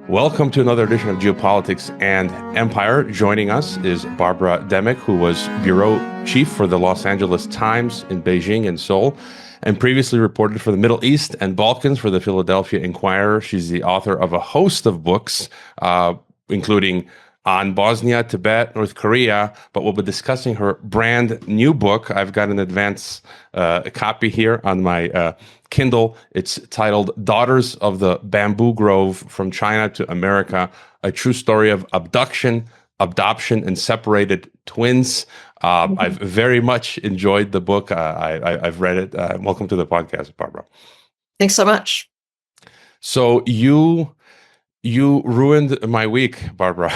Welcome to another edition of Geopolitics and Empire. Joining us is Barbara Demick, who was bureau chief for the Los Angeles Times in Beijing and Seoul, and previously reported for the Middle East and Balkans for the Philadelphia Inquirer. She's the author of a host of books, including on Bosnia, Tibet, North Korea, but we'll be discussing her brand new book. I've got an advance copy here on my Kindle. It's titled Daughters of the Bamboo Grove, From China to America, A True Story of Abduction, Adoption, and Separated Twins. I've very much enjoyed the book. I've read it. Welcome to the podcast, Barbara. Thanks so much. So you ruined my week, Barbara.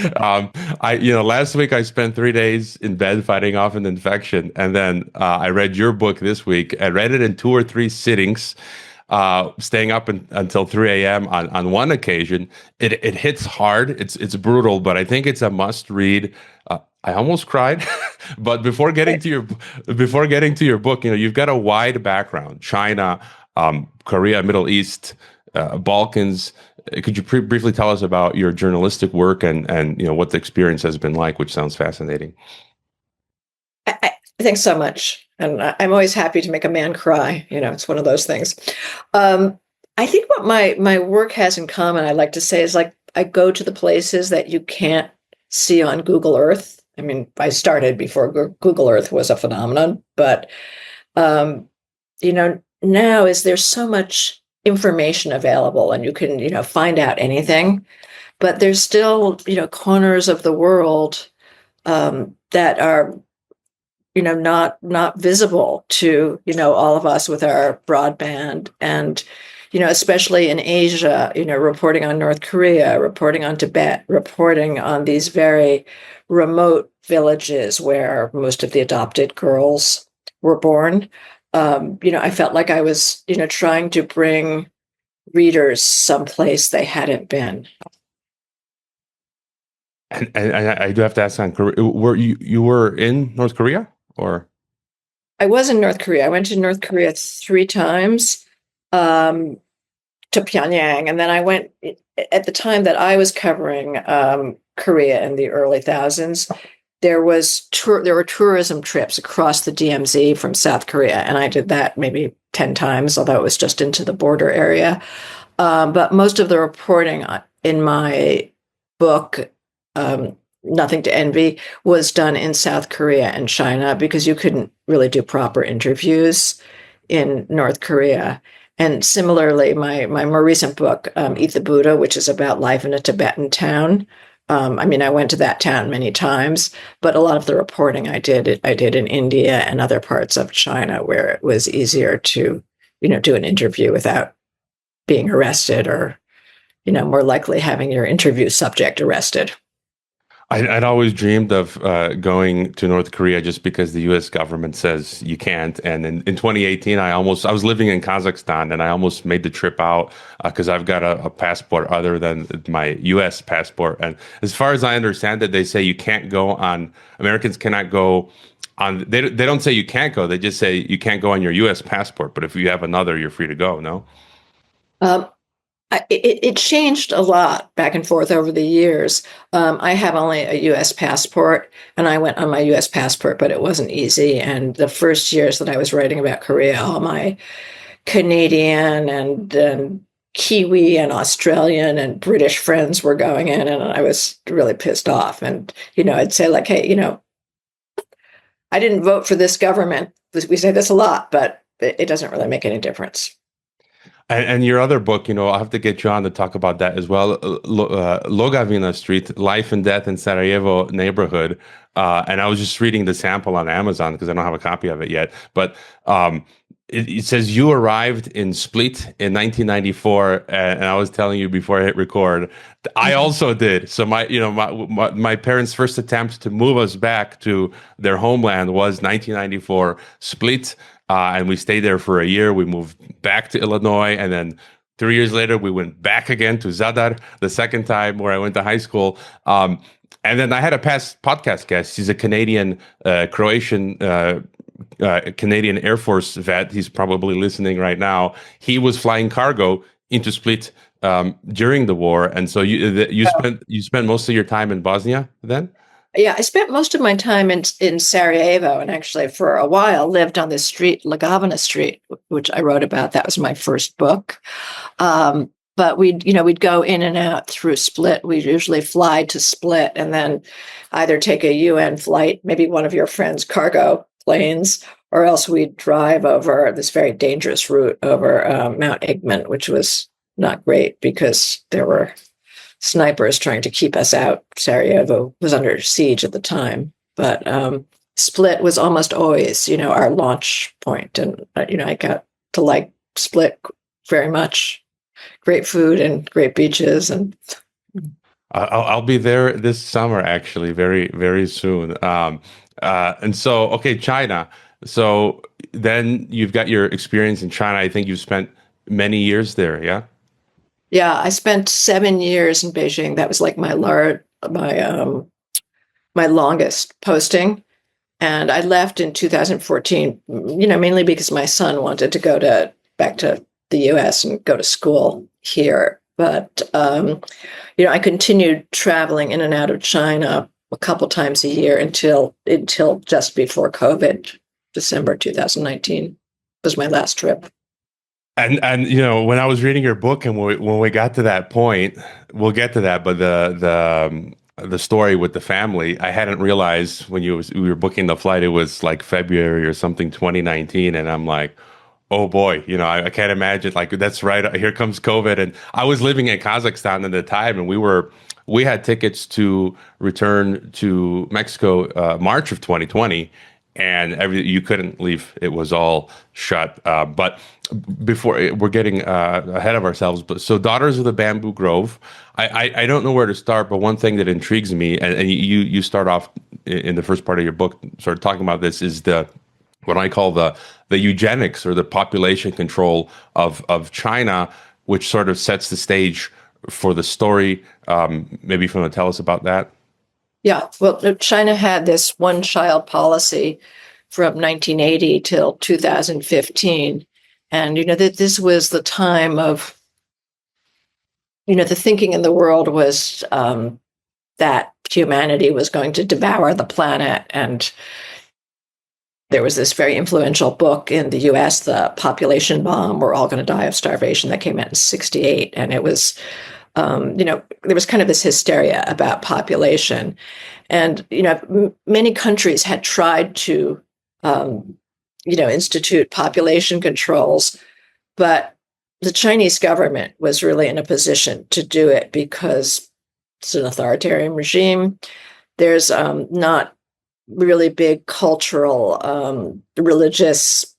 Last week I spent 3 days in bed fighting off an infection, and then I read your book this week. I read it in 2 or 3 sittings, staying up until 3 a.m. on one occasion. It hits hard. It's brutal, but I think it's a must read. I almost cried, but before getting to your book, you've got a wide background: China, Korea, Middle East, Balkans. Could you briefly tell us about your journalistic work and what the experience has been like, which sounds fascinating? Thanks so much. And I'm always happy to make a man cry. It's one of those things. I think what my work has in common, I like to say, is like I go to the places that you can't see on Google Earth. I mean, I started before Google Earth was a phenomenon, but now there's so much information available, and you can find out anything, but there's still corners of the world that are not visible to all of us with our broadband, and especially in Asia, reporting on North Korea, reporting on Tibet, reporting on these very remote villages where most of the adopted girls were born. I felt like I was, trying to bring readers someplace they hadn't been. And I do have to ask on Korea. Were you were in North Korea, or? I was in North Korea. I went to North Korea 3 times, to Pyongyang, and then I went at the time that I was covering Korea in the early thousands. There were tourism trips across the DMZ from South Korea, and I did that maybe 10 times, although it was just into the border area. But most of the reporting in my book, Nothing to Envy, was done in South Korea and China, because you couldn't really do proper interviews in North Korea. And similarly, my more recent book, Eat the Buddha, which is about life in a Tibetan town. I went to that town many times, but a lot of the reporting I did in India and other parts of China, where it was easier to, do an interview without being arrested, or, more likely having your interview subject arrested. I'd always dreamed of going to North Korea just because the U.S. government says you can't. And in 2018, I was living in Kazakhstan, and I almost made the trip out because I've got a passport other than my U.S. passport. And as far as I understand it, they say you can't go on. Americans cannot go on. They don't say you can't go. They just say you can't go on your U.S. passport. But if you have another, you're free to go. No. It changed a lot back and forth over the years. I have only a U.S. passport, and I went on my U.S. passport, but it wasn't easy. And the first years that I was writing about Korea, all my Canadian and Kiwi and Australian and British friends were going in, and I was really pissed off. And, I'd say like, hey, I didn't vote for this government. We say this a lot, but it doesn't really make any difference. And your other book, I'll have to get you on to talk about that as well. Logavina Street, Life and Death in Sarajevo Neighborhood. And I was just reading the sample on Amazon because I don't have a copy of it yet. But it says you arrived in Split in 1994, and I was telling you before I hit record, I also did. So my parents' first attempt to move us back to their homeland was 1994 Split. And we stayed there for a year. We moved back to Illinois, and then 3 years later, we went back again to Zadar, the second time where I went to high school. And then I had a past podcast guest. He's a Canadian, Croatian, Canadian Air Force vet. He's probably listening right now. He was flying cargo into Split during the war, and so you spent most of your time in Bosnia then. Yeah, I spent most of my time in Sarajevo, and actually for a while lived on this street, Logavina Street, which I wrote about. That was my first book. But we'd go in and out through Split. We'd usually fly to Split and then either take a UN flight, maybe one of your friends' cargo planes, or else we'd drive over this very dangerous route over Mount Egmont, which was not great because there were snipers trying to keep us out. Sarajevo was under siege at the time, but Split was almost always, our launch point. And, I got to like Split very much. Great food and great beaches. And I'll be there this summer, actually, very, very soon. And so, okay, China. So then you've got your experience in China. I think you've spent many years there, yeah? yeah, I spent 7 years in Beijing. That was like my longest posting. And I left in 2014, mainly because my son wanted to go back to the US and go to school here. But, I continued traveling in and out of China a couple times a year until just before COVID, December 2019 was my last trip. And when I was reading your book, and when we got to that point, we'll get to that. But the story with the family, I hadn't realized when we were booking the flight, it was like February or something, 2019, and I'm like, oh boy, I can't imagine. Like, that's right. Here comes COVID, and I was living in Kazakhstan at the time, and we had tickets to return to Mexico March of 2020. And you couldn't leave. It was all shut. But before we're getting ahead of ourselves, but so Daughters of the Bamboo Grove, I don't know where to start, but one thing that intrigues me, and you start off in the first part of your book, sort of talking about this, is what I call the eugenics, or the population control of China, which sort of sets the stage for the story. Maybe if you want to tell us about that. Yeah, well, China had this one-child policy from 1980 till 2015. And, that this was the time of, the thinking in the world was that humanity was going to devour the planet. And there was this very influential book in the US, The Population Bomb, We're All Going to Die of Starvation, that came out in 1968. And it was there was kind of this hysteria about population. And, many countries had tried to, institute population controls, but the Chinese government was really in a position to do it because it's an authoritarian regime. There's not really big cultural, religious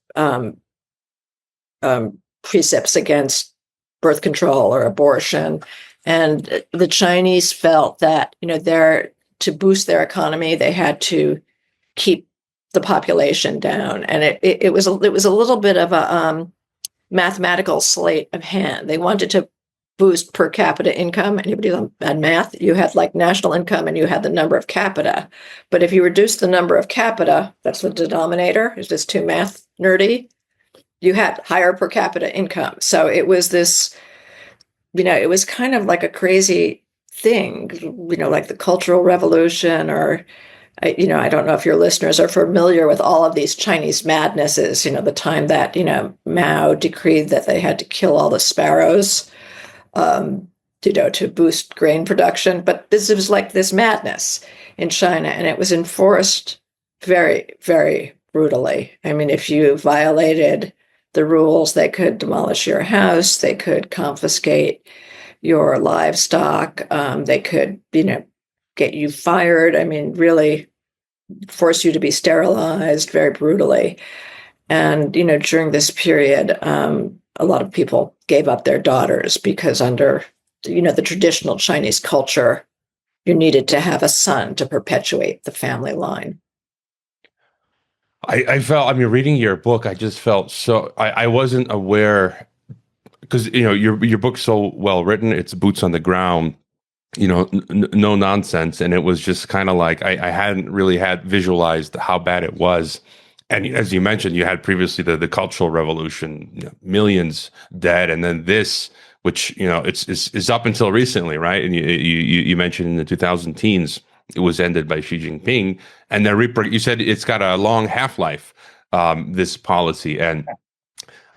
precepts against birth control or abortion. And the Chinese felt that, to boost their economy, they had to keep the population down. And it was a little bit of a mathematical sleight of hand. They wanted to boost per capita income. Anybody on math? You had like national income and you had the number of capita. But if you reduce the number of capita, that's the denominator. Is this too math nerdy? You had higher per capita income. So it was this, it was kind of like a crazy thing, like the Cultural Revolution, or, I don't know if your listeners are familiar with all of these Chinese madnesses, the time that, Mao decreed that they had to kill all the sparrows, to boost grain production. But this was like this madness in China, and it was enforced very, very brutally. I mean, if you violated the rules, they could demolish your house, they could confiscate your livestock, they could, get you fired. I mean, really force you to be sterilized very brutally. And, during this period, a lot of people gave up their daughters because under, the traditional Chinese culture, you needed to have a son to perpetuate the family line. I felt, reading your book, I just felt so, I wasn't aware, because, your book's so well written, it's boots on the ground, no nonsense. And it was just kind of like, I hadn't really had visualized how bad it was. And as you mentioned, you had previously the Cultural Revolution, millions dead. And then this, which it's up until recently, right? And you mentioned in the 2000 teens it was ended by Xi Jinping, and then you said it's got a long half-life, this policy, and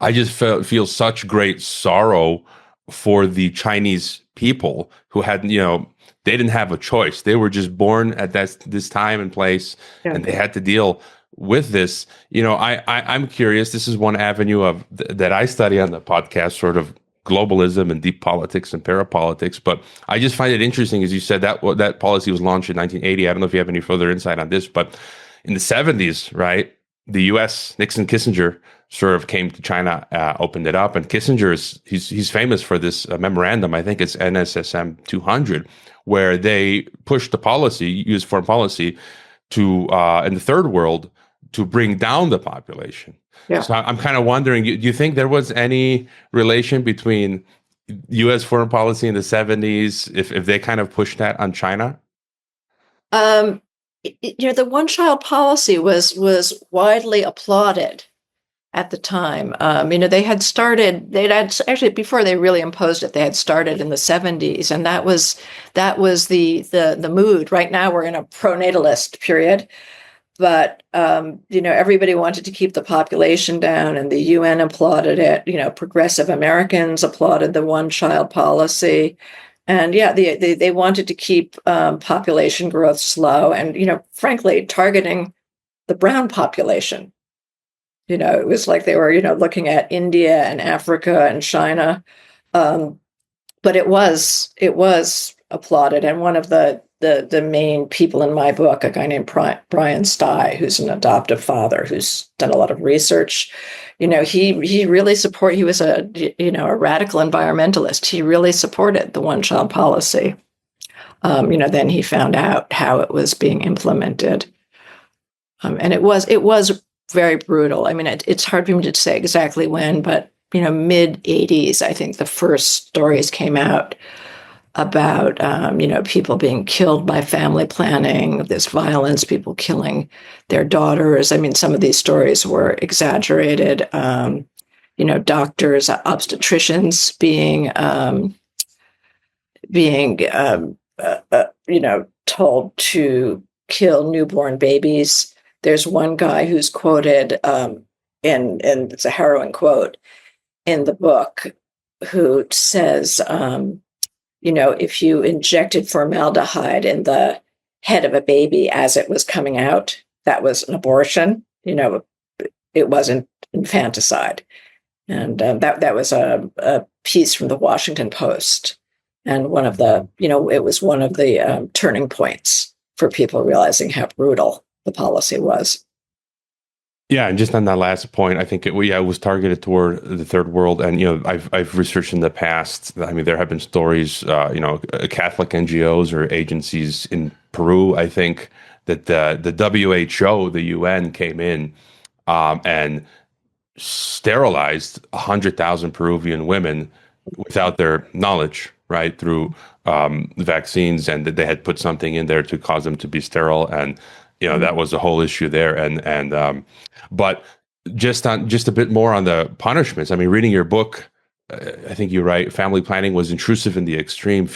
I just feel such great sorrow for the Chinese people who had, they didn't have a choice. They were just born at this time and place, and they had to deal with this. I'm curious. This is one avenue that I study on the podcast, sort of globalism and deep politics and parapolitics. But I just find it interesting, as you said, that policy was launched in 1980. I don't know if you have any further insight on this, but in the 70s, right, the U.S. Nixon, Kissinger sort of came to China, opened it up, and Kissinger he's famous for this memorandum. I think it's NSSM 200, where they pushed the policy, U.S. foreign policy, to in the third world to bring down the population. Yeah. So I'm kind of wondering, do you think there was any relation between U.S. foreign policy in the 70s, if they kind of pushed that on China? The one-child policy was widely applauded at the time. They'd actually, before they really imposed it, they had started in the 70s, and that was the mood. Right now we're in a pro-natalist period, but everybody wanted to keep the population down, and the UN applauded it. Progressive Americans applauded the one-child policy. And they wanted to keep population growth slow, and frankly, targeting the brown population. It was like they were looking at India and Africa and China, but it was applauded. And one of the main people in my book, a guy named Brian Stye, who's an adoptive father who's done a lot of research. He really he was a radical environmentalist. He really supported the one-child policy. Then he found out how it was being implemented, and it was very brutal. I mean, it's hard for me to say exactly when, but mid 80s, I think the first stories came out about people being killed by family planning, this violence, people killing their daughters. I mean, some of these stories were exaggerated. Doctors, obstetricians being told to kill newborn babies. There's one guy who's quoted, and it's a harrowing quote in the book, who says, if you injected formaldehyde in the head of a baby as it was coming out, that was an abortion. It wasn't infanticide. And that was a piece from the Washington Post. And one of the, it was one of the turning points for people realizing how brutal the policy was. Yeah, and just on that last point, I think it was targeted toward the third world, and I've researched in the past. I mean, there have been stories, Catholic NGOs or agencies in Peru. I think that the WHO, the UN, came in and sterilized 100,000 Peruvian women without their knowledge, right, through vaccines, and that they had put something in there to cause them to be sterile, and that was a whole issue there, and but just a bit more on the punishments. I mean, reading your book, I think you're right. Family planning was intrusive in the extreme.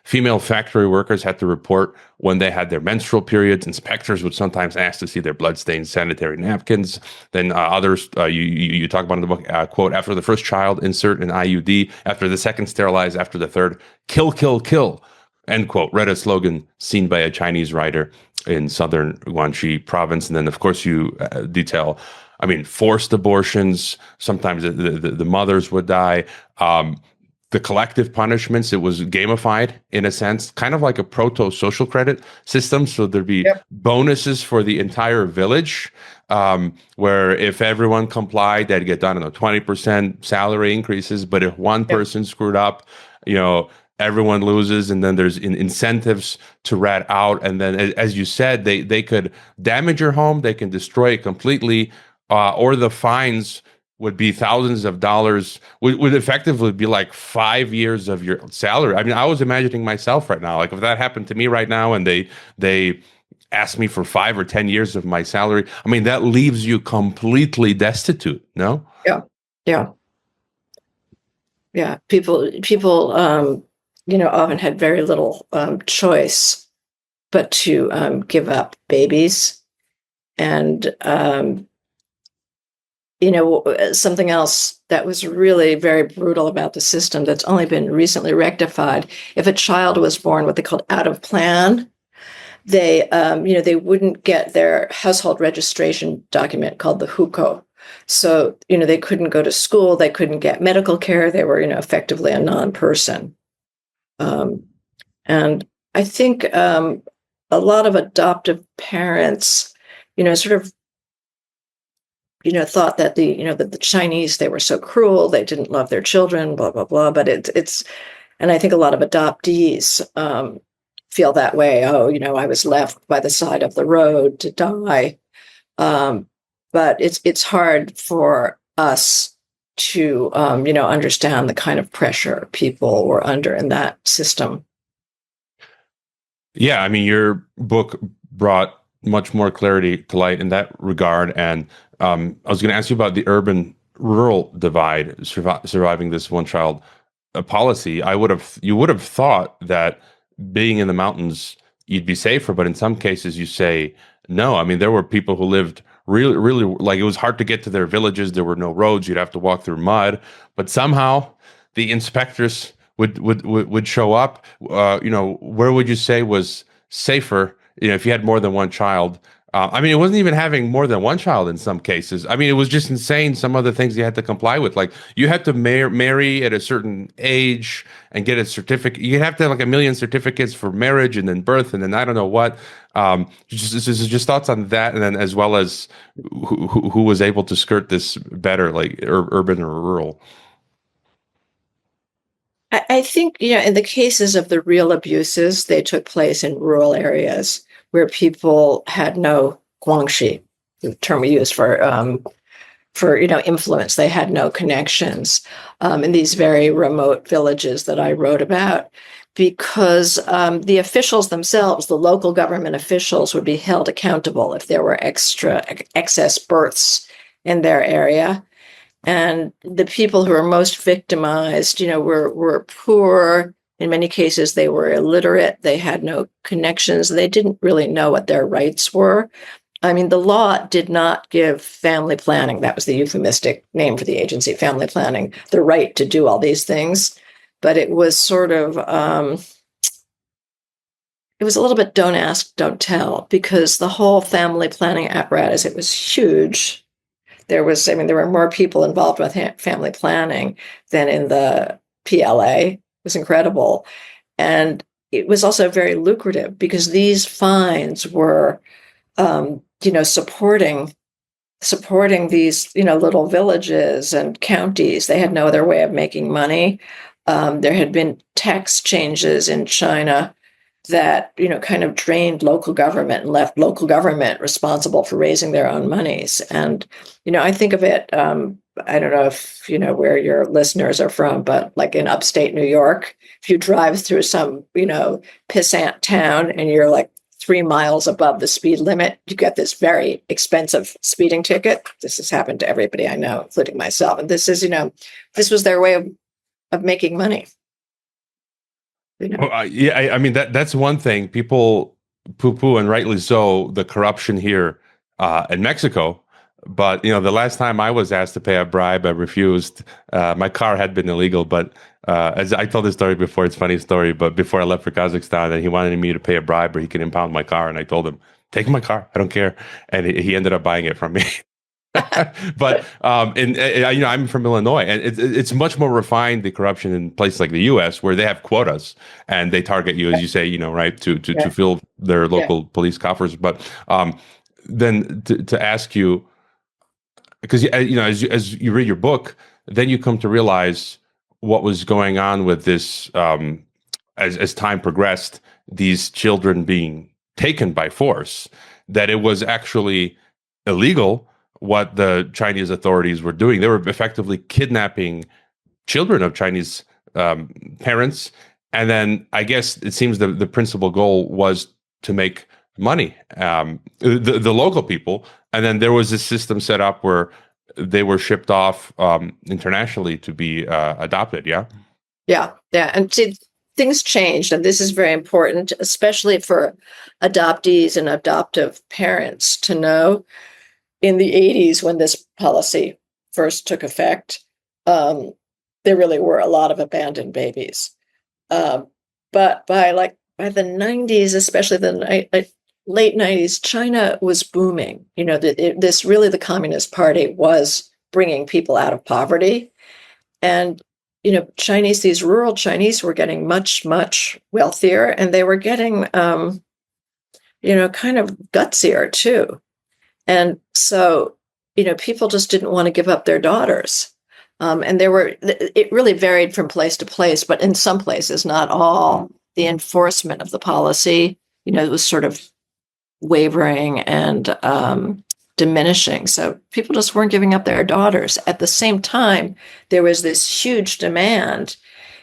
Female factory workers had to report when they had their menstrual periods. Inspectors would sometimes ask to see their bloodstained sanitary napkins. Then others, you talk about in the book, quote, after the first child, insert an IUD. After the second, sterilize. After the third, kill, kill, kill. End quote. Read a slogan seen by a Chinese writer in southern Guangxi province. And then, of course, you detail, forced abortions. Sometimes the mothers would die. The collective punishments, it was gamified in a sense, kind of like a proto-social credit system. So there'd be bonuses for the entire village, where if everyone complied, they'd get, 20% salary increases. But if one person screwed up, everyone loses, and then there's incentives to rat out. And then, as you said, they could damage your home, they can destroy it completely, or the fines would be thousands of dollars, would effectively be like 5 years of your salary. I mean, I was imagining myself right now, like if that happened to me right now, and they asked me for 5 or 10 years of my salary, that leaves you completely destitute, no? Yeah. Yeah. People, often had very little choice but to give up babies. And, something else that was really very brutal about the system that's only been recently rectified. If a child was born what they called out of plan, they wouldn't get their household registration document called the hukou. So, they couldn't go to school, they couldn't get medical care, they were, effectively a non-person. Um, and I think a lot of adoptive parents, sort of, thought that the Chinese, they were so cruel, they didn't love their children, blah, blah, blah. But and I think a lot of adoptees feel that way. Oh, I was left by the side of the road to die. But it's hard for us to, understand the kind of pressure people were under in that system. Yeah, I mean, your book brought much more clarity to light in that regard. And I was going to ask you about the urban-rural divide, surviving this one-child policy. You would have thought that being in the mountains, you'd be safer, but in some cases, you say no. I mean, there were people who lived really, really like it was hard to get to their villages. There were no roads. You'd have to walk through mud, but somehow the inspectors would show up. Where would you say was safer? If you had more than one child. I mean, it wasn't even having more than one child in some cases. I mean, it was just insane. Some of the things you had to comply with, like you had to marry at a certain age and get a certificate. You have to have like a million certificates for marriage and then birth and then I don't know what. Just thoughts on that, and then as well as who was able to skirt this better, like urban or rural. I think, in the cases of the real abuses, they took place in rural areas where people had no guangxi, the term we use for influence. They had no connections in these very remote villages that I wrote about, because the officials themselves, the local government officials, would be held accountable if there were excess births in their area. And the people who were most victimized, were poor. In many cases, they were illiterate. They had no connections. They didn't really know what their rights were. I mean, the law did not give family planning, that was the euphemistic name for the agency, family planning, the right to do all these things. But it was sort of, it was a little bit don't ask, don't tell, because the whole family planning apparatus, it was huge. There were more people involved with family planning than in the PLA. It was incredible. And it was also very lucrative because these fines were, supporting these, little villages and counties. They had no other way of making money. There had been tax changes in China that, kind of drained local government and left local government responsible for raising their own monies. And, I think of it, I don't know if, where your listeners are from, but like in upstate New York, if you drive through some, pissant town and you're like 3 miles above the speed limit, you get this very expensive speeding ticket. This has happened to everybody I know, including myself. And this is, this was their way of making money. Yeah, I mean that's one thing. People poo-poo, and rightly so, the corruption here in Mexico. But the last time I was asked to pay a bribe, I refused. My car had been illegal, but as I told this story before, it's a funny story. But before I left for Kazakhstan, and he wanted me to pay a bribe or he could impound my car, and I told him, "Take my car, I don't care." And he ended up buying it from me. But I'm from Illinois, and it's much more refined, the corruption in places like the U.S., where they have quotas and they target you, as you say, right, to fill their local police coffers. But then to ask you, because as you read your book, then you come to realize what was going on with this as time progressed, these children being taken by force, that it was actually illegal what the Chinese authorities were doing. They were effectively kidnapping children of Chinese parents. And then I guess it seems the principal goal was to make money, the local people. And then there was this system set up where they were shipped off internationally to be adopted. Yeah. Yeah, yeah. And see, things changed, and this is very important, especially for adoptees and adoptive parents to know. In the 80s, when this policy first took effect, there really were a lot of abandoned babies. But by the 90s, especially the late 90s, China was booming. The Communist Party was bringing people out of poverty. And, these rural Chinese were getting much, much wealthier, and they were getting, kind of gutsier too. And so, people just didn't want to give up their daughters. And it really varied from place to place, but in some places, not all, the enforcement of the policy, it was sort of wavering and diminishing. So people just weren't giving up their daughters. At the same time, there was this huge demand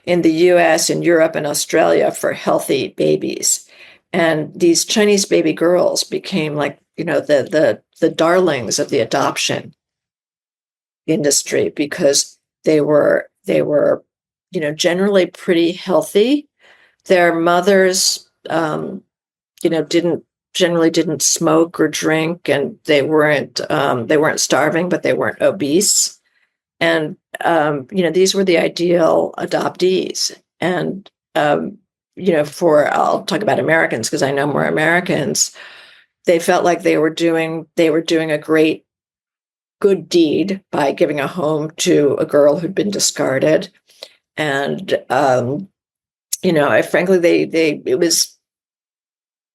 in the US and Europe and Australia for healthy babies. And these Chinese baby girls became like, the darlings of the adoption industry, because they were generally pretty healthy. Their mothers didn't smoke or drink, and they weren't starving, but they weren't obese. And these were the ideal adoptees. And I'll talk about Americans because I know more Americans. They felt like they were doing a great good deed by giving a home to a girl who'd been discarded. And frankly, it was,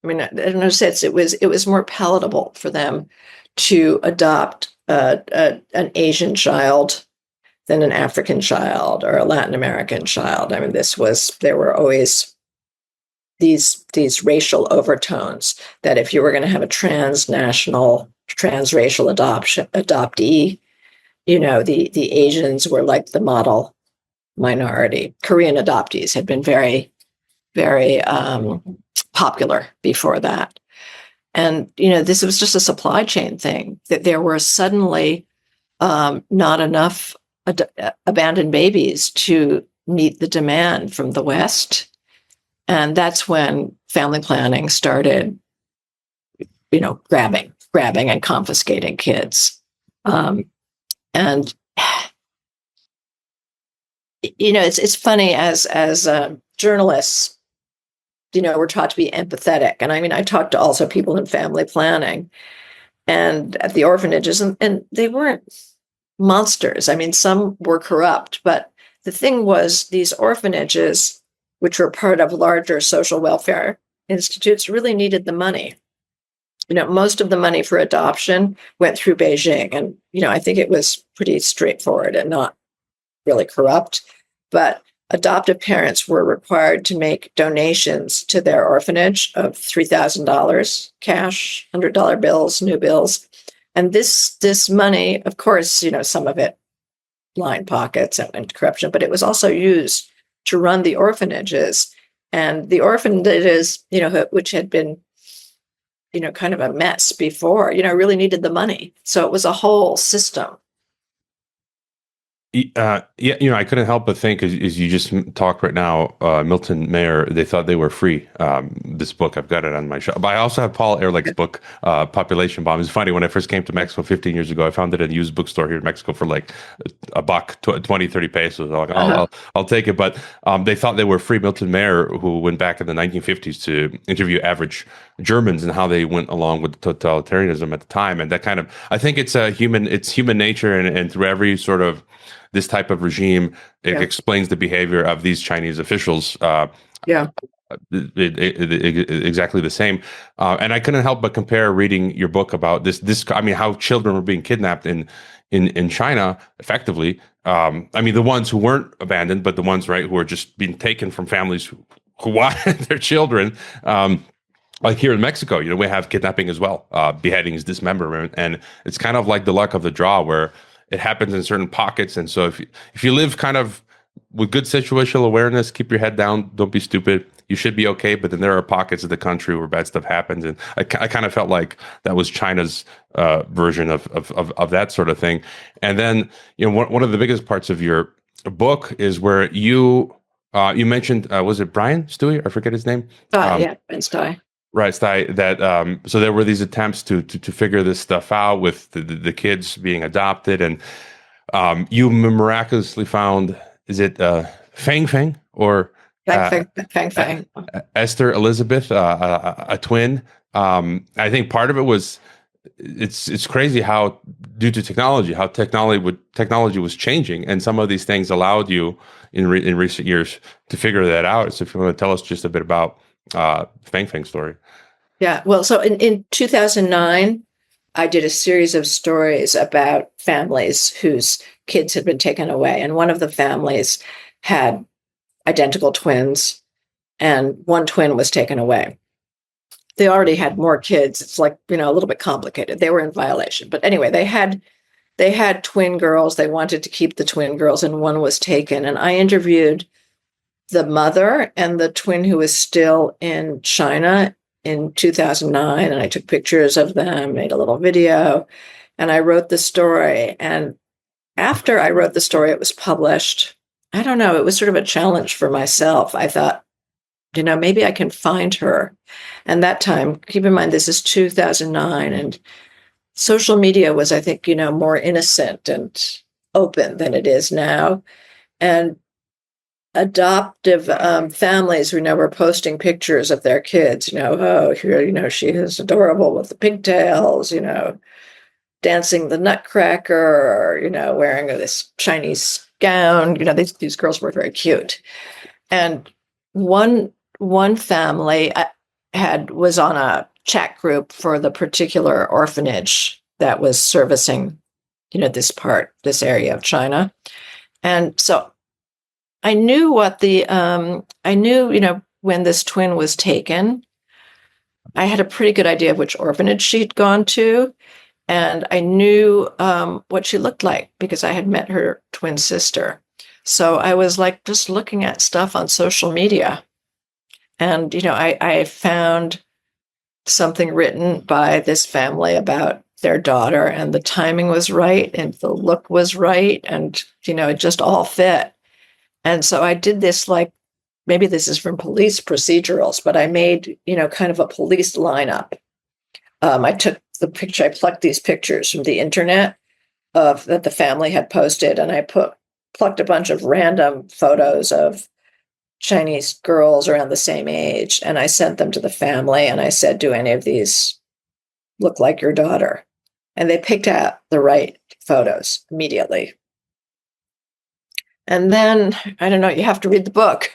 I don't know, it was more palatable for them to adopt an Asian child than an African child or a Latin American child. There were always these racial overtones that if you were going to have a transnational, transracial adoptee, the Asians were like the model minority. Korean adoptees had been very, very popular before that. And, this was just a supply chain thing, that there were suddenly not enough abandoned babies to meet the demand from the West. And that's when family planning started, grabbing and confiscating kids. And it's funny as journalists, we're taught to be empathetic. And I talked to also people in family planning and at the orphanages, and they weren't monsters. Some were corrupt, but the thing was, these orphanages, which were part of larger social welfare institutes, really needed the money. Most of the money for adoption went through Beijing. And, I think it was pretty straightforward and not really corrupt. But adoptive parents were required to make donations to their orphanage of $3,000 cash, $100 bills, new bills. And this money, of course, some of it lined pockets and corruption, but it was also used to run the orphanages. And the orphanages, which had been, kind of a mess before, really needed the money. So it was a whole system. Yeah, I couldn't help but think, as you just talk right now, Milton Mayer, They Thought They Were Free. This book, I've got it on my shelf. But I also have Paul Ehrlich's book, Population Bomb. It's funny, when I first came to Mexico 15 years ago, I found it at a used bookstore here in Mexico for like a buck, 20, 30 pesos. I'm like, I'll take it. But They Thought They Were Free. Milton Mayer, who went back in the 1950s to interview average Germans and how they went along with totalitarianism at the time. And that kind of, I think it's human nature, and through every sort of this type of regime, it explains the behavior of these Chinese officials. Exactly the same. And I couldn't help but compare reading your book about this. How children were being kidnapped in China, effectively. The ones who weren't abandoned, but the ones, right, who were just being taken from families who wanted their children. Like here in Mexico, we have kidnapping as well, beheadings, dismemberment, and it's kind of like the luck of the draw, where it happens in certain pockets. And so if you live kind of with good situational awareness, keep your head down, don't be stupid, you should be okay, but then there are pockets of the country where bad stuff happens, and I kind of felt like that was China's version of that sort of thing. And then one of the biggest parts of your book is where you mentioned was it Brian Stewie? I forget his name. Yeah, Ben Stein. Right, that so there were these attempts to figure this stuff out with the kids being adopted, and you miraculously found, is it Fang Fang or Fang. Esther Elizabeth, a twin? I think part of it was it's crazy how, due to technology, how technology was changing, and some of these things allowed you in recent years to figure that out. So if you want to tell us just a bit about Fang Fang story. Yeah, well, so in 2009, I did a series of stories about families whose kids had been taken away. And one of the families had identical twins, and one twin was taken away. They already had more kids. It's like, a little bit complicated. They were in violation. But anyway, they had twin girls. They wanted to keep the twin girls, and one was taken. And I interviewed the mother and the twin who was still in China in 2009, and I took pictures of them, made a little video, and I wrote the story. And after I wrote the story, it was published. I don't know, it was sort of a challenge for myself. I thought, maybe I can find her. And that time, keep in mind, this is 2009, and social media was, I think, more innocent and open than it is now. And adoptive families who were posting pictures of their kids, oh, here, she is adorable with the pigtails, dancing the nutcracker, or, wearing this Chinese gown. These girls were very cute. And one family was on a chat group for the particular orphanage that was servicing, this area of China. And so I knew when this twin was taken, I had a pretty good idea of which orphanage she'd gone to. And I knew what she looked like because I had met her twin sister. So I was like just looking at stuff on social media. And, I found something written by this family about their daughter, and the timing was right and the look was right. And, it just all fit. And so I did this, like, maybe this is from police procedurals, but I made, kind of a police lineup. I took the picture, I plucked these pictures from the internet that the family had posted, and I plucked a bunch of random photos of Chinese girls around the same age, and I sent them to the family, and I said, do any of these look like your daughter? And they picked out the right photos immediately. And then, I don't know, you have to read the book.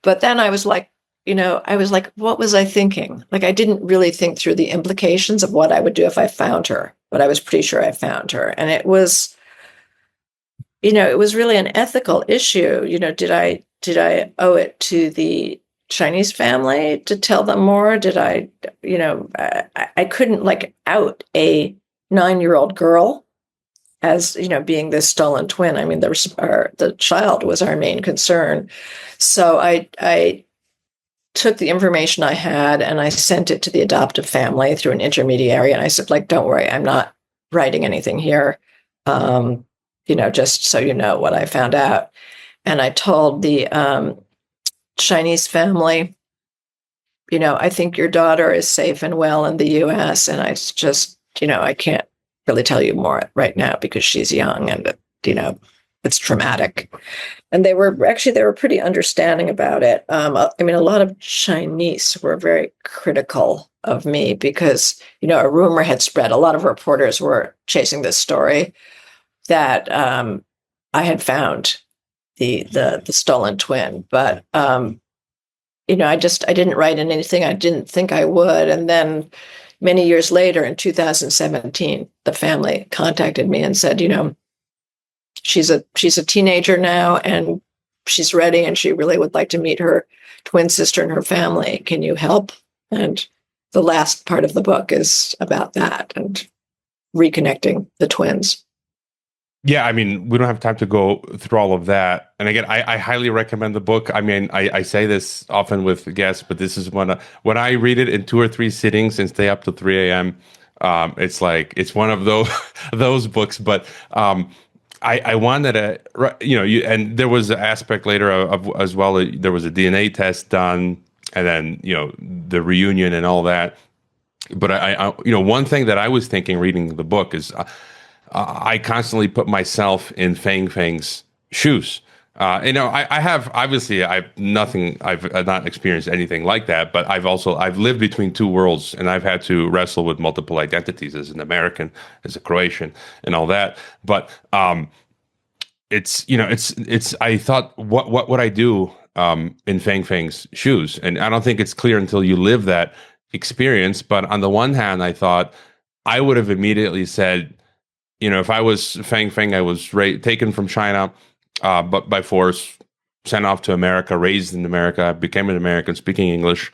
But then I was like, what was I thinking? Like, I didn't really think through the implications of what I would do if I found her, but I was pretty sure I found her. And it was, it was really an ethical issue. Did I owe it to the Chinese family to tell them more? Did I couldn't out a 9-year-old girl as, being this stolen twin. I mean, the child was our main concern. So I took the information I had and I sent it to the adoptive family through an intermediary. And I said, don't worry, I'm not writing anything here. Just so you know what I found out. And I told the Chinese family, I think your daughter is safe and well in the US. And I just, I can't really tell you more right now because she's young and, it's traumatic. And they were pretty understanding about it. A lot of Chinese were very critical of me because, a rumor had spread. A lot of reporters were chasing this story that I had found the stolen twin. But, I didn't write in anything. I didn't think I would. And then many years later, in 2017, the family contacted me and said, she's a teenager now and she's ready and she really would like to meet her twin sister and her family. Can you help? And the last part of the book is about that and reconnecting the twins. Yeah, I mean, we don't have time to go through all of that. And again, I highly recommend the book. I mean, I say this often with guests, but this is when I read it in 2 or 3 sittings and stay up to 3 a.m. It's like it's one of those those books. But I wanted to, and there was an aspect later of as well. There was a DNA test done, and then the reunion and all that. But one thing that I was thinking reading the book is I constantly put myself in Fang Fang's shoes. I have obviously I've nothing, I've not experienced anything like that, but I've lived between two worlds, and I've had to wrestle with multiple identities as an American, as a Croatian, and all that. But it's I thought, what would I do in Fang Fang's shoes? And I don't think it's clear until you live that experience. But on the one hand, I thought I would have immediately said, if I was Fang Fang, I was taken from China, but by force, sent off to America, raised in America, became an American speaking English.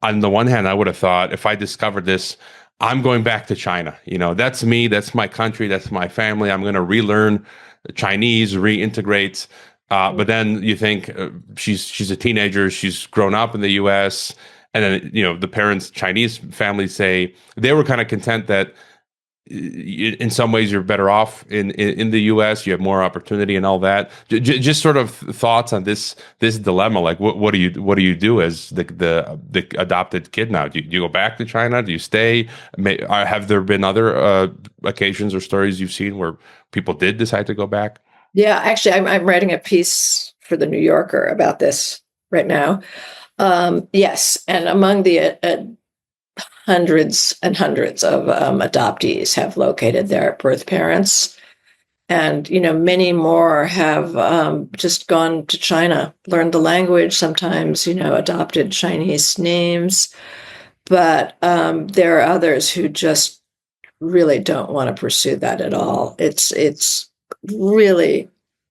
On the one hand, I would have thought, if I discovered this, I'm going back to China. That's me. That's my country. That's my family. I'm going to relearn Chinese, reintegrate. But then you think she's a teenager. She's grown up in the U.S. And then, the parents, Chinese families say they were kind of content that in some ways you're better off in the U.S. You have more opportunity and all that. Just sort of thoughts on this dilemma. Like, what do you do as the adopted kid now? Do you go back to China? Do you stay? Have there been other occasions or stories you've seen where people did decide to go back? Yeah, actually, I'm writing a piece for the New Yorker about this right now. Yes, and among the hundreds and hundreds of adoptees have located their birth parents, and many more have just gone to China, learned the language, sometimes adopted Chinese names, but there are others who just really don't want to pursue that at all. It's really,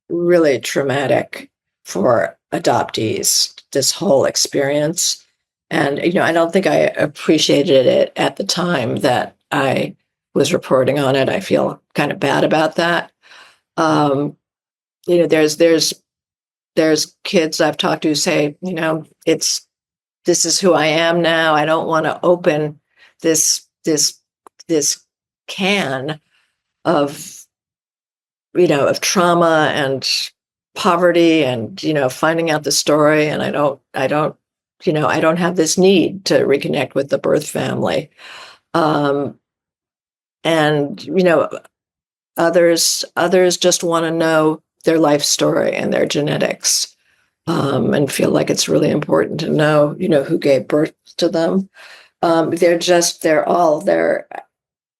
really traumatic for adoptees, this whole experience. And, I don't think I appreciated it at the time that I was reporting on it. I feel kind of bad about that. There's kids I've talked to who say, this is who I am now. I don't want to open this can of of trauma and poverty and finding out the story, and I don't have this need to reconnect with the birth family. And others just want to know their life story and their genetics, and feel like it's really important to know who gave birth to them.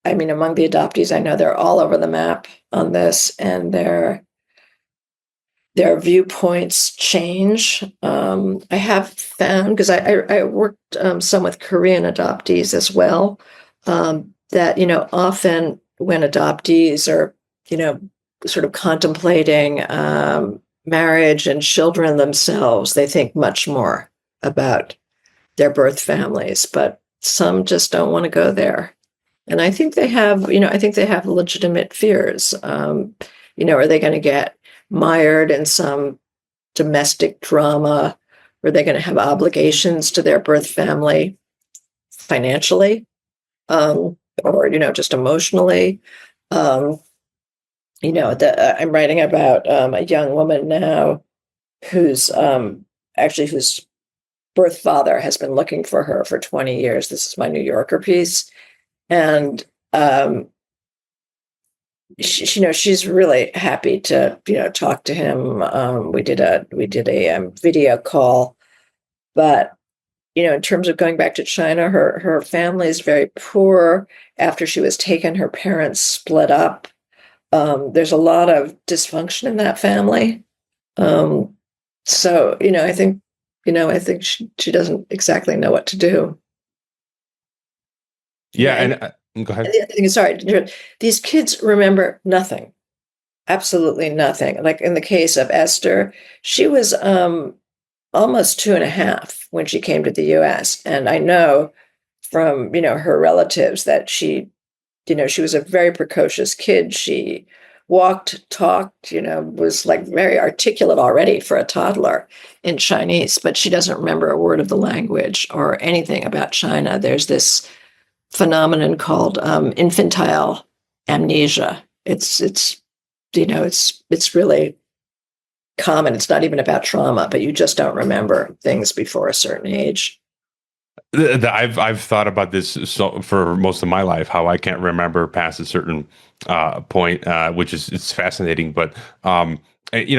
I mean, among the adoptees, I know they're all over the map on this, and their viewpoints change. I have found, because I worked some with Korean adoptees as well, that often when adoptees are sort of contemplating marriage and children themselves, they think much more about their birth families, but some just don't want to go there. And I think they have, legitimate fears. Are they going to get mired in some domestic drama? Are they going to have obligations to their birth family financially, or just emotionally? I'm writing about a young woman now whose birth father has been looking for her for 20 years. This is my New Yorker piece. And she's really happy to talk to him. We did a video call, but in terms of going back to China, her family is very poor. After she was taken, her parents split up. There's a lot of dysfunction in that family. So I think she doesn't exactly know what to do. Yeah, and go ahead. And the other thing is, sorry, these kids remember nothing, absolutely nothing. Like in the case of Esther, she was almost 2.5 when she came to the U.S. And I know from her relatives that she was a very precocious kid. She walked, talked, was like very articulate already for a toddler in Chinese, but she doesn't remember a word of the language or anything about China. There's this phenomenon called infantile amnesia. It's really common. It's not even about trauma, but you just don't remember things before a certain age. I've thought about this for most of my life, how I can't remember past a certain point, which is it's fascinating. But and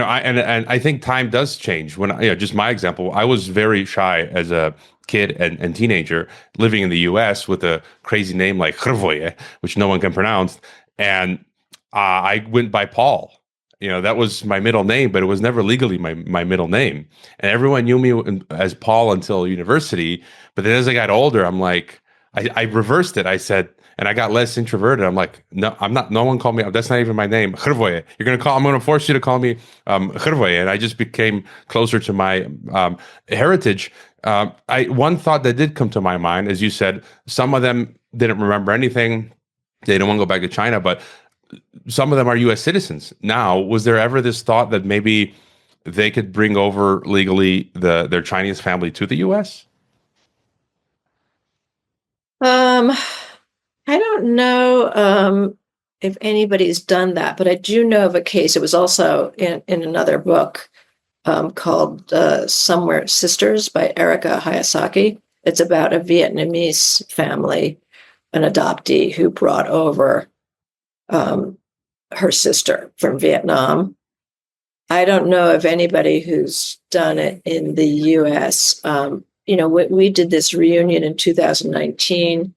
I think time does change. Just my example, I was very shy as a kid and teenager living in the U.S. with a crazy name like Hrvoje, which no one can pronounce, and I went by Paul. That was my middle name, but it was never legally my middle name. And everyone knew me as Paul until university. But then as I got older, I'm like, I reversed it. I said, and I got less introverted. I'm like, no, I'm not. No one called me. That's not even my name. Hrvoje. I'm going to force you to call me Hrvoje. And I just became closer to my heritage. One thought that did come to my mind, as you said, some of them didn't remember anything. They don't want to go back to China, but some of them are U.S. citizens now. Was there ever this thought that maybe they could bring over legally their Chinese family to the U.S.? I don't know if anybody's done that, but I do know of a case. It was also in another book called Somewhere Sisters by Erica Hayasaki. It's about a Vietnamese family, an adoptee who brought over her sister from Vietnam. I don't know of anybody who's done it in the U.S. We did this reunion in 2019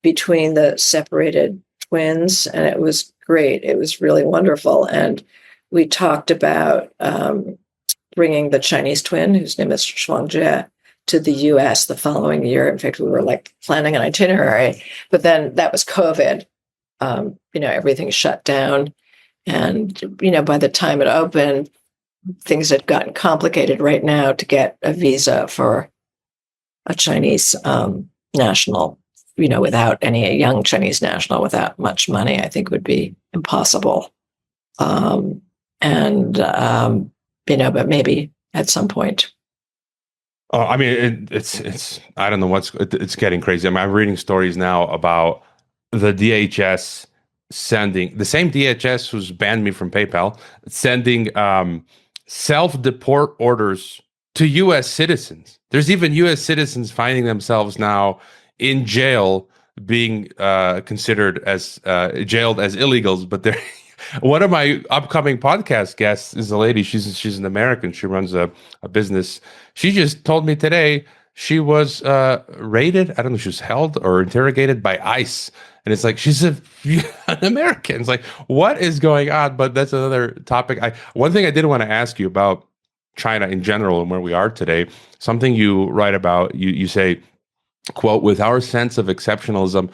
between the separated twins, and it was great. It was really wonderful. And we talked about bringing the Chinese twin, whose name is Shuangjie, to the U.S. the following year. In fact, we were like planning an itinerary, but then that was COVID. Everything shut down. And, by the time it opened, things had gotten complicated right now to get a visa for a Chinese national, without a young Chinese national without much money, I think would be impossible. But maybe at some point. Oh, I mean, it's I don't know it's getting crazy. I'm reading stories now about the DHS sending the same DHS who's banned me from PayPal, sending self-deport orders to U.S. citizens. There's even U.S. citizens finding themselves now in jail, being considered as jailed as illegals. But they're one of my upcoming podcast guests is a lady. She's an American. She runs a business. She just told me today she was raided. I don't know. She was held or interrogated by ICE. And it's like, she's an American. It's like, what is going on? But that's another topic. One thing I did want to ask you about China in general and where we are today, something you write about, you say, quote, with our sense of exceptionalism,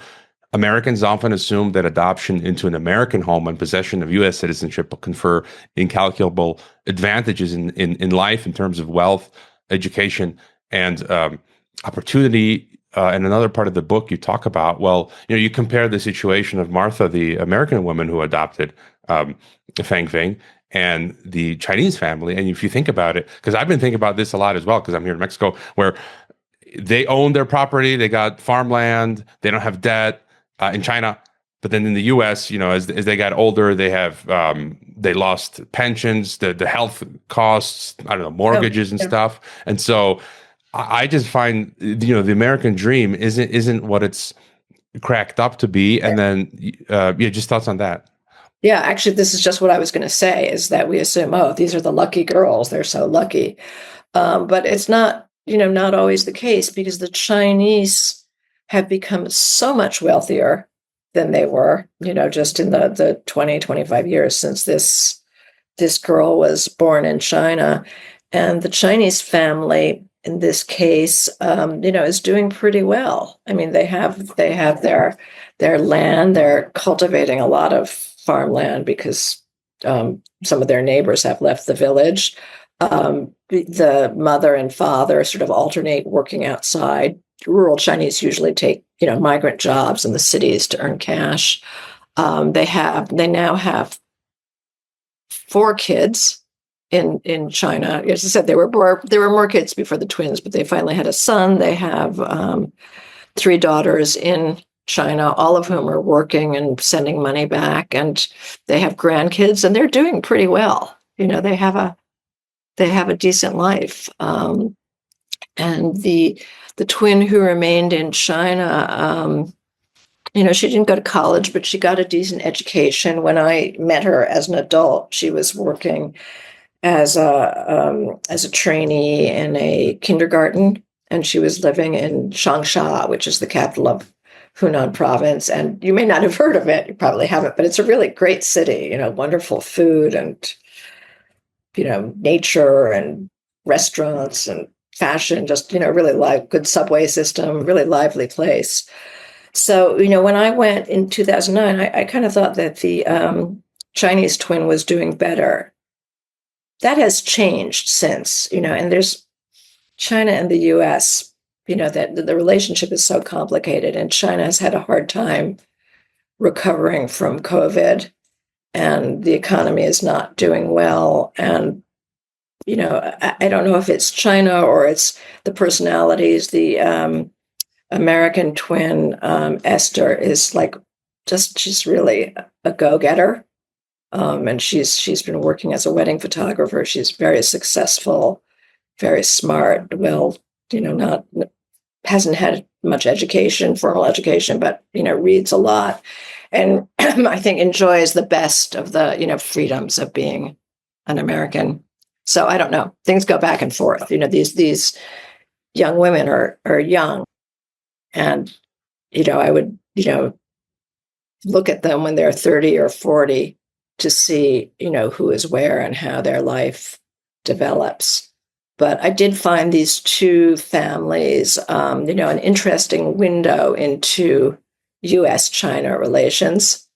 Americans often assume that adoption into an American home and possession of U.S. citizenship will confer incalculable advantages in life in terms of wealth, education, and opportunity. In another part of the book, you talk about, you compare the situation of Martha, the American woman who adopted Fang Feng, and the Chinese family. And if you think about it, because I've been thinking about this a lot as well, because I'm here in Mexico, where they own their property, they got farmland, they don't have debt in China. But then in the U.S., as they got older, they lost pensions, the health costs, I don't know, mortgages and stuff. And so I just find, the American dream isn't what it's cracked up to be. And then, just thoughts on that. Yeah, actually, this is just what I was going to say, is that we assume, these are the lucky girls. They're so lucky. But it's not, not always the case, because the Chinese have become so much wealthier than they were, just in the 20, 25 years since this girl was born in China. And the Chinese family, in this case, is doing pretty well. I mean, they have their land. They're cultivating a lot of farmland because some of their neighbors have left the village. The mother and father sort of alternate working outside. Rural Chinese usually take, migrant jobs in the cities to earn cash. They now have 4 kids in China. As I said, there were more kids before the twins, but they finally had a son. They have 3 daughters in China, all of whom are working and sending money back, and they have grandkids, and they're doing pretty well. They have a decent life. And the twin who remained in China, she didn't go to college, but she got a decent education. When I met her as an adult, she was working as a trainee in a kindergarten, and she was living in Changsha, which is the capital of Hunan province. And you may not have heard of it, you probably haven't, but it's a really great city, wonderful food and, nature and restaurants and fashion, just, really good subway system, really lively place. So, when I went in 2009, I kind of thought that the Chinese twin was doing better. That has changed since, and there's China and the US, that the relationship is so complicated, and China has had a hard time recovering from COVID, and the economy is not doing well. And, I don't know if it's China or it's the personalities. The American twin, Esther, is she's really a go-getter. And she's been working as a wedding photographer. She's very successful, very smart, well, hasn't had much education, formal education, but, reads a lot. And I think enjoys the best of the, freedoms of being an American. So I don't know. Things go back and forth. These young women are young. And, I would, look at them when they're 30 or 40 to see, who is where and how their life develops. But I did find these 2 families, an interesting window into U.S.-China relations.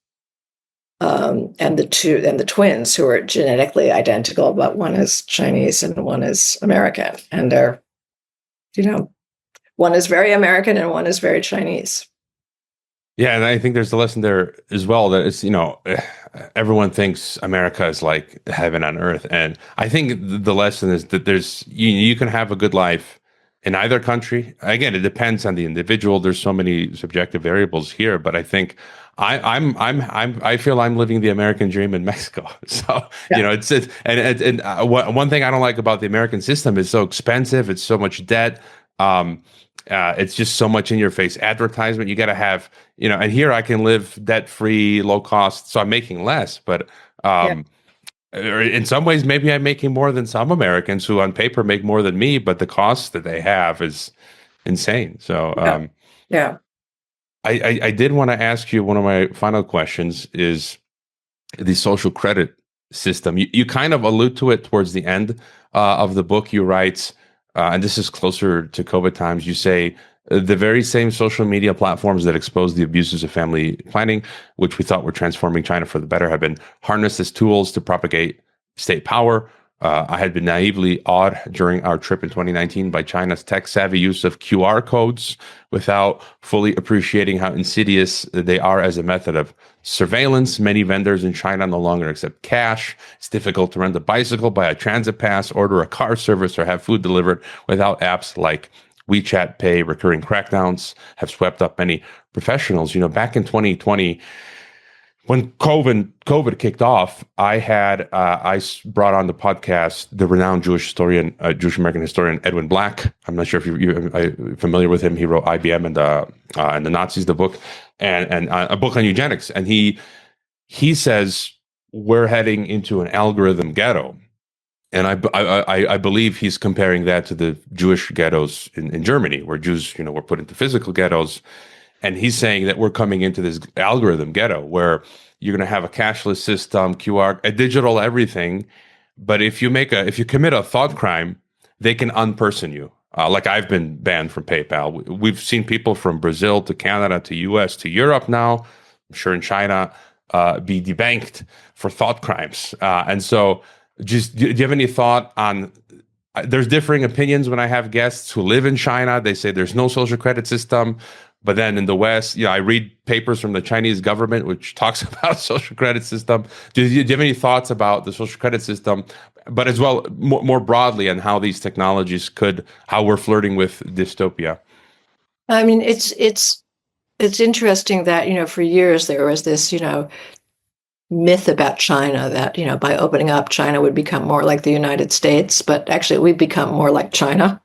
And the twins, who are genetically identical, but one is Chinese and one is American. And they're, one is very American and one is very Chinese. Yeah, and I think there's a lesson there as well that it's, everyone thinks America is like heaven on earth. And I think the lesson is that you can have a good life in either country. Again, it depends on the individual. There's so many subjective variables here, but I think I feel I'm living the American dream in Mexico. So, yeah. One thing I don't like about the American system is so expensive. It's so much debt. It's just so much in your face advertisement. You got to have, and here I can live debt free, low cost. So I'm making less, but in some ways, maybe I'm making more than some Americans who on paper make more than me, but the cost that they have is insane. So, I did want to ask you, one of my final questions is the social credit system. You kind of allude to it towards the end of the book. You write, and this is closer to COVID times, you say, the very same social media platforms that expose the abuses of family planning, which we thought were transforming China for the better, have been harnessed as tools to propagate state power. I had been naively awed during our trip in 2019 by China's tech-savvy use of QR codes without fully appreciating how insidious they are as a method of surveillance. Many vendors in China no longer accept cash. It's difficult to rent a bicycle, buy a transit pass, order a car service, or have food delivered without apps like WeChat Pay. Recurring crackdowns have swept up many professionals. Back in 2020, when COVID kicked off, I brought on the podcast the renowned Jewish American historian Edwin Black. I'm not sure if you're familiar with him. He wrote IBM and the Nazis, the book, and a book on eugenics. And he says we're heading into an algorithm ghetto, and I believe he's comparing that to the Jewish ghettos in Germany, where Jews were put into physical ghettos. And he's saying that we're coming into this algorithm ghetto where you're going to have a cashless system, QR, a digital everything. But if you commit a thought crime, they can unperson you. Like I've been banned from PayPal. We've seen people from Brazil to Canada to US to Europe now, I'm sure in China, be debanked for thought crimes. And so just, do you have any thought on, there's differing opinions when I have guests who live in China. They say there's no social credit system. But then in the West, I read papers from the Chinese government which talks about social credit system. Do you have any thoughts about the social credit system, but as well more broadly, and how these technologies how we're flirting with dystopia? I mean, it's interesting that, for years there was this, myth about China that, by opening up, China would become more like the United States, but actually we've become more like China.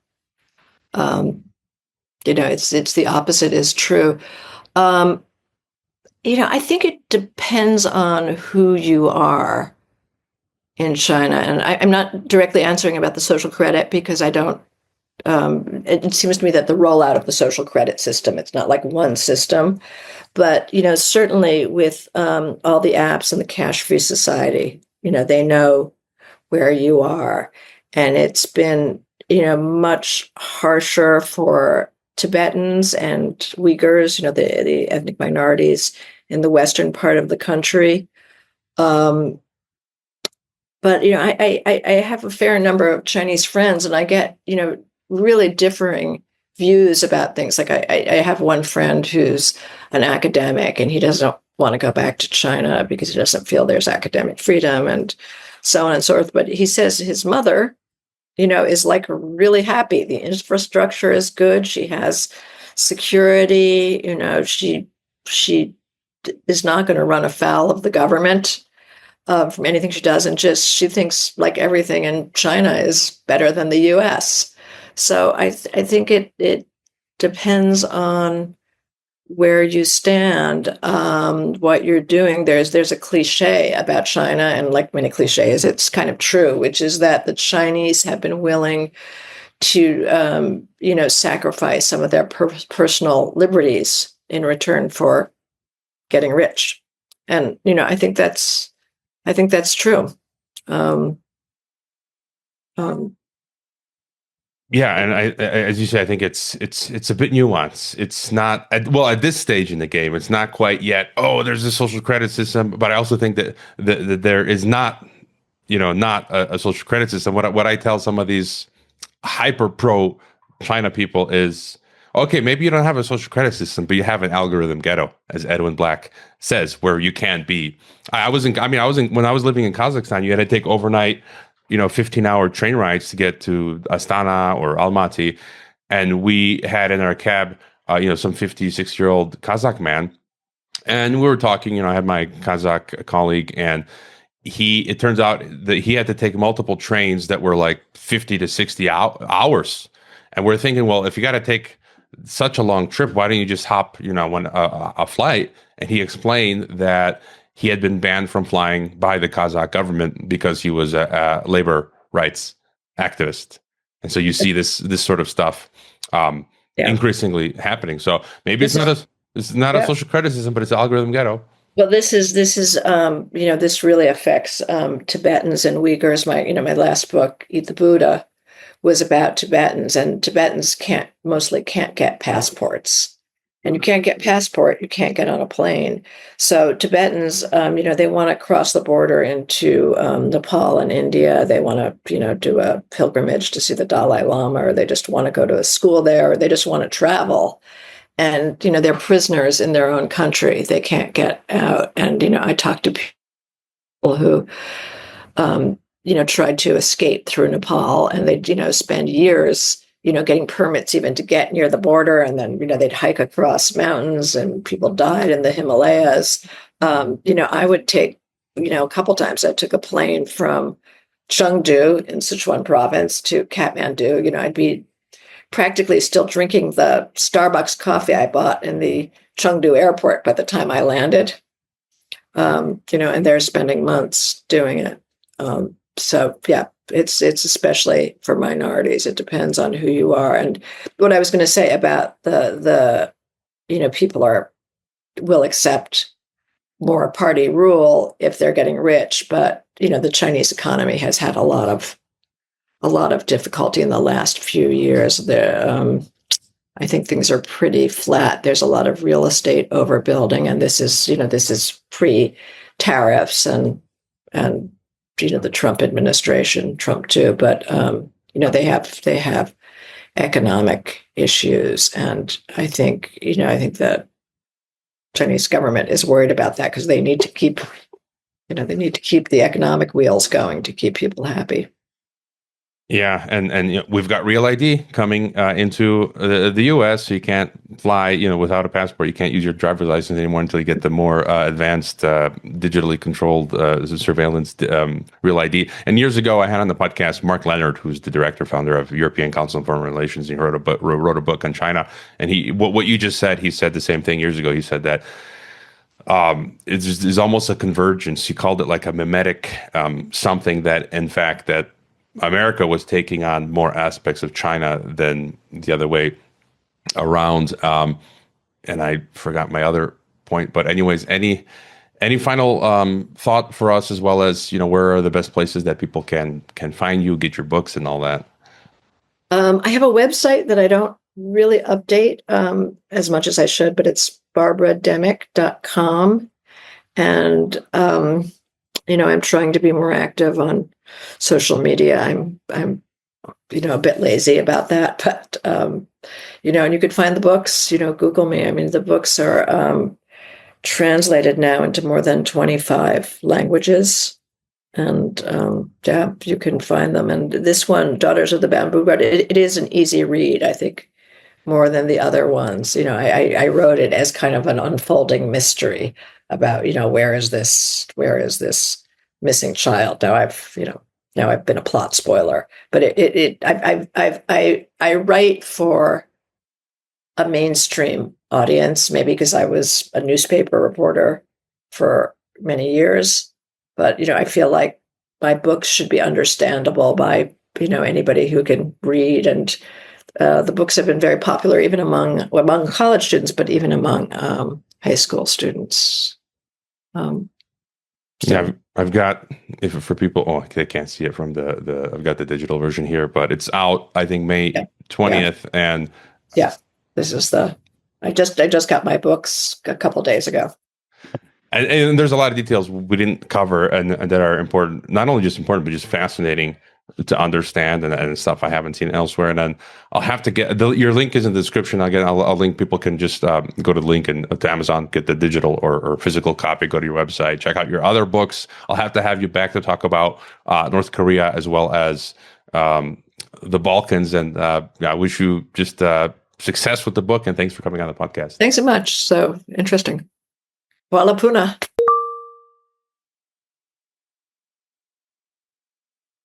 It's the opposite is true. I think it depends on who you are in China. And I'm not directly answering about the social credit because I don't, it seems to me that the rollout of the social credit system, it's not like one system, but, certainly with all the apps and the cash-free society, they know where you are. And it's been, much harsher for Tibetans and Uyghurs, the ethnic minorities in the western part of the country. But I have a fair number of Chinese friends, and I get really differing views about things. Like I have one friend who's an academic, and he doesn't want to go back to China because he doesn't feel there's academic freedom and so on and so forth. But he says his mother, is like really happy. The infrastructure is good. She has security. She is not going to run afoul of the government from anything she does, and just she thinks like everything in China is better than the U.S. So I think it depends on where you stand, what you're doing. There's a cliche about China, and like many cliches, it's kind of true, which is that the Chinese have been willing to, sacrifice some of their personal liberties in return for getting rich. And, I think that's true. Yeah, and I, as you say, I think it's a bit nuanced. It's not at this stage in the game, it's not quite yet. Oh, there's a social credit system, but I also think that there is not, not a social credit system. What I tell some of these hyper pro China people is, okay, maybe you don't have a social credit system, but you have an algorithm ghetto, as Edwin Black says, where you can be. I was in when I was living in Kazakhstan, you had to take overnight 15-hour train rides to get to Astana or Almaty. And we had in our cab, some 56-year-old Kazakh man. And we were talking, I had my Kazakh colleague, and it turns out that he had to take multiple trains that were like 50 to 60 hours. And we're thinking, well, if you got to take such a long trip, why don't you just hop, a flight? And he explained that he had been banned from flying by the Kazakh government because he was a labor rights activist. And so you see this sort of stuff increasingly happening. So maybe it's not a social credit system, but it's an algorithm ghetto. Well, this is this really affects Tibetans and Uyghurs. My last book, Eat the Buddha, was about Tibetans, and Tibetans mostly can't get passports. And you can't get passport, you can't get on a plane. So Tibetans, they want to cross the border into Nepal and India. They want to, do a pilgrimage to see the Dalai Lama, or they just want to go to a school there, or they just want to travel. And, they're prisoners in their own country. They can't get out. And, I talked to people who, tried to escape through Nepal, and they, spend years getting permits even to get near the border. And then, they'd hike across mountains, and people died in the Himalayas. I would take, a couple times I took a plane from Chengdu in Sichuan province to Kathmandu. I'd be practically still drinking the Starbucks coffee I bought in the Chengdu airport by the time I landed. And they're spending months doing it. So yeah, it's especially for minorities. It depends on who you are. And what I was going to say about the people will accept more party rule if they're getting rich, but the Chinese economy has had a lot of difficulty in the last few years. I think things are pretty flat. There's a lot of real estate overbuilding, and this is pre-tariffs and the Trump administration, Trump too. But they have economic issues. And I think that Chinese government is worried about that because they need to keep the economic wheels going to keep people happy. Yeah, and we've got Real ID coming into the U.S. So you can't fly, without a passport. You can't use your driver's license anymore until you get the more advanced, digitally controlled surveillance Real ID. And years ago, I had on the podcast Mark Leonard, who's the director, founder of European Council on Foreign Relations. He wrote a book on China, and what you just said, he said the same thing years ago. He said that it's almost a convergence. He called it like a mimetic something that, in fact, that America was taking on more aspects of China than the other way around. And I forgot my other point, but anyways, any final thought for us, as well as, where are the best places that people can find you, get your books and all that? I have a website that I don't really update as much as I should, but it's barbarademick.com. And, I'm trying to be more active on social media. I'm a bit lazy about that, but, and you could find the books, Google me. I mean, the books are translated now into more than 25 languages. And you can find them. And this one, Daughters of the Bamboo Garden, it is an easy read, I think, more than the other ones. I wrote it as kind of an unfolding mystery about, where is this missing child? Now I've been a plot spoiler, but I write for a mainstream audience, maybe because I was a newspaper reporter for many years. But, I feel like my books should be understandable by, anybody who can read. And the books have been very popular even among college students, but even among high school students. Yeah, I've got, if for people, they can't see it from I've got the digital version here, but it's out, I think, May 20th. Yeah. And this is I just got my books a couple days ago. And there's a lot of details we didn't cover and that are important, not only just important, but just fascinating to understand and stuff I haven't seen elsewhere. And then I'll have to get your link is in the description. Again, I'll link. People can just go to the link and to Amazon, get the digital or physical copy, go to your website, check out your other books. I'll have to have you back to talk about North Korea as well as the Balkans. And I wish you just success with the book. And thanks for coming on the podcast. Thanks so much. So interesting. Wala Puna.